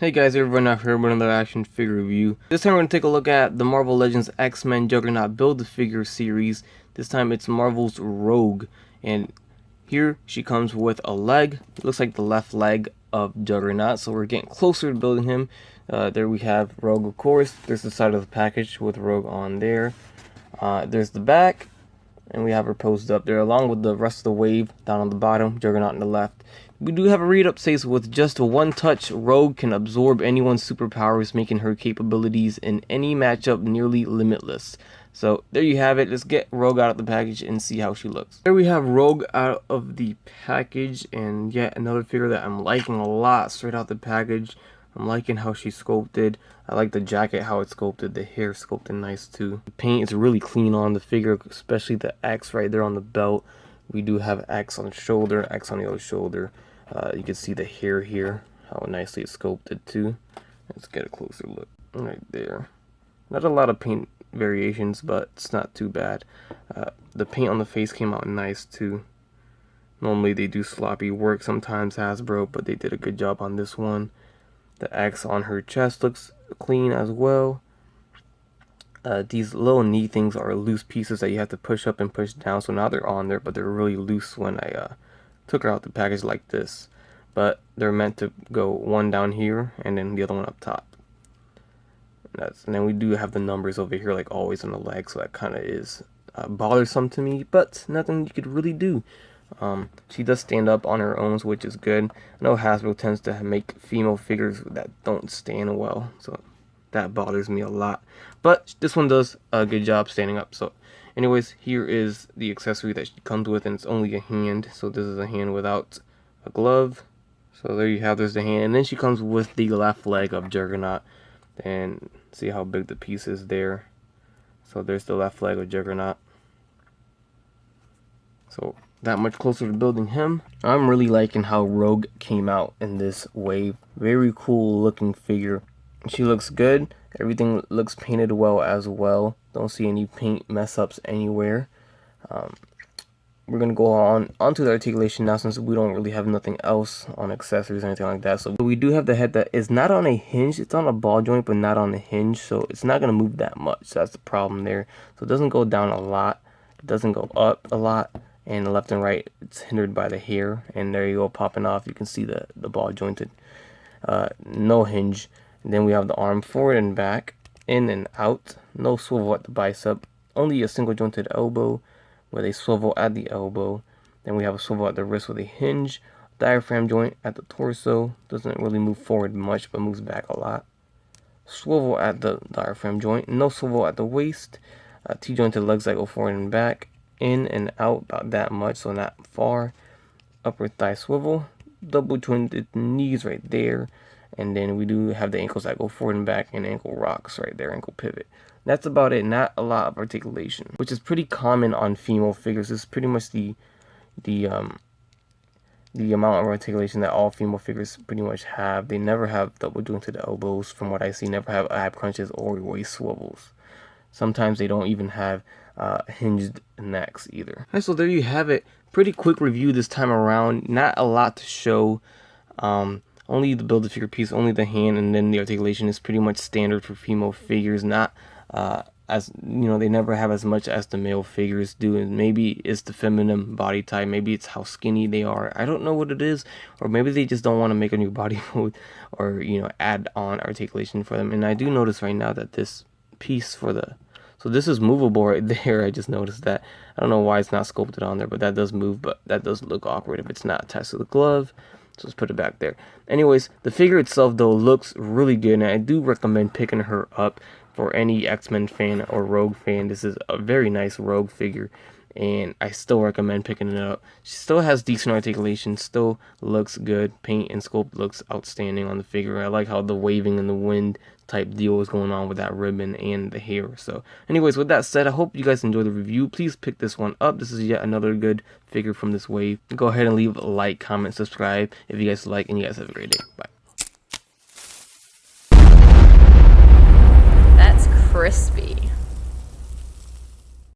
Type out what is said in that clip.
Hey guys, everyone out here with another action figure review. This time we're going to take a look at the Marvel Legends X-Men Juggernaut Build-A-Figure series. This time it's Marvel's Rogue, and here she comes with a leg. It looks like the left leg of Juggernaut, so we're getting closer to building him. There we have Rogue, of course. There's the side of the package with Rogue on there. There's the back, and we have her posed up there along with the rest of the wave down on the bottom, Juggernaut on the left. We do have a read-up says with just one touch, Rogue can absorb anyone's superpowers, making her capabilities in any matchup nearly limitless. So there you have it. Let's get Rogue out of the package and see how she looks. There we have Rogue out of the package, and yet another figure that I'm liking a lot straight out the package. I'm liking how she's sculpted. I like the jacket, how it's sculpted. The hair sculpted nice too. The paint is really clean on the figure, especially the X right there on the belt. We do have X on the shoulder, X on the other shoulder. You can see the hair here, how nicely it's sculpted too. Let's get a closer look right there. Not a lot of paint variations, but it's not too bad. The paint on the face came out nice too. Normally they do sloppy work sometimes, Hasbro, but they did a good job on this one. The X on her chest looks clean as well. These little knee things are loose pieces that you have to push up and push down, so now they're on there, but they're really loose when I took her out the package like this. But they're meant to go one down here and then the other one up top. And then we do have the numbers over here like always on the leg, so that kind of is bothersome to me, but nothing you could really do. She does stand up on her own, which is good. I know Hasbro tends to make female figures that don't stand well, so that bothers me a lot. But this one does a good job standing up. So anyways, here is the accessory that she comes with, and it's only a hand. So this is a hand without a glove. So there you have, there's the hand. And then she comes with the left leg of Juggernaut. And see how big the piece is there. So there's the left leg of Juggernaut. So that much closer to building him. I'm really liking how Rogue came out in this wave. Very cool looking figure. She looks good. Everything looks painted well as well. Don't see any paint mess ups anywhere. We're gonna go onto the articulation now, since we don't really have nothing else on accessories or anything like that. So we do have the head that is not on a hinge. It's on a ball joint, but not on a hinge, so it's not gonna move that much. So that's the problem there. So it doesn't go down a lot. It doesn't go up a lot. And left and right, it's hindered by the hair. And there you go, popping off. You can see the ball jointed. No hinge. And then we have the arm forward and back, in and out. No swivel at the bicep. Only a single jointed elbow with a swivel at the elbow. Then we have a swivel at the wrist with a hinge. Diaphragm joint at the torso. Doesn't really move forward much, but moves back a lot. Swivel at the diaphragm joint. No swivel at the waist. T-jointed legs that go forward and back. In and out about that much, so not far. Upper thigh swivel. Double jointed knees right there. And then we do have the ankles that go forward and back, and ankle rocks right there, ankle pivot. That's about it. Not a lot of articulation, which is pretty common on female figures. This is pretty much the amount of articulation that all female figures pretty much have. They never have double jointed elbows, from what I see. Never have ab crunches or waist swivels. Sometimes they don't even have hinged necks either. Alright, so there you have it. Pretty quick review this time around. Not a lot to show. Only the Build-A-Figure piece, only the hand, and then the articulation is pretty much standard for female figures. Not as, you know, they never have as much as the male figures do. And maybe it's the feminine body type. Maybe it's how skinny they are. I don't know what it is. Or maybe they just don't want to make a new body mode, or, you know, add on articulation for them. And I do notice right now that this piece for the... So this is movable right there. I just noticed that. I don't know why it's not sculpted on there, but that does move. But that does look awkward if it's not attached to the glove. So let's put it back there. Anyways, the figure itself though looks really good, and I do recommend picking her up for any X-Men fan or Rogue fan. This is a very nice Rogue figure, and I still recommend picking it up. She still has decent articulation, still looks good. Paint and sculpt looks outstanding on the figure. I like how the waving in the wind type deal is going on with that ribbon and the hair. So anyways, with that said, I hope you guys enjoyed the review. Please pick this one up. This is yet another good figure from this wave. Go ahead and leave a like, comment, subscribe if you guys like, and you guys have a great day. Bye.